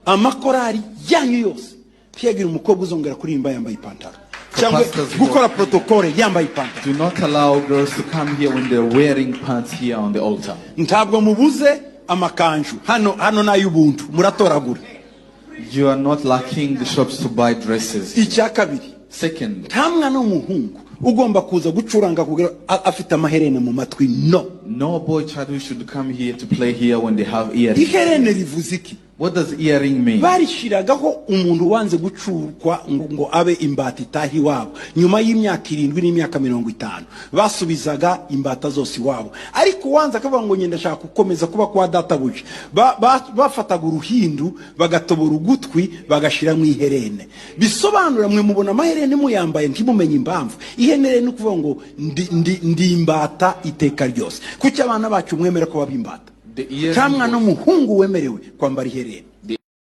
amakorari yanyu yose ntiyagira umukobwa uzongera kuririmba yambaye ipantaro cyangwa gukora protocole yambaye ipantaro. Do not allow girls to come here when they're wearing pants here on the altar. Ntabwo mubuze amakanju hano n'ay'ubuntu muratoragura. You are not lacking the shops to buy dresses. Icya kabiri, second, nta mwana w'umuhungu ugomba kuza gucuranga kugira afite amaherene mu matwi. No boy child who should come here to play here when they have earrings. Iherene rivuze iki? What does earring mean? Barishiragaho umuntu wanze gucurwa ngo abe imbata itahi wabo nyuma y'imyaka 7 n'imyaka 50 basubizaga imbata zose wabo, ariko wanze akavuga ngo ngenda shaka gukomeza kuba kwa databuja bafataga uruhindu bagatobora ugutwi bagashira mu iherene. Bisobanura mwe mubona amaherene muyambaye ntimumenye impamvu iherene ni kuvuga ngo ndi imbata iteka ryose. Kuki abana bacu mwemera ko babimbata? Nta mwana w'umuhungu wemerewe kwambara iherene.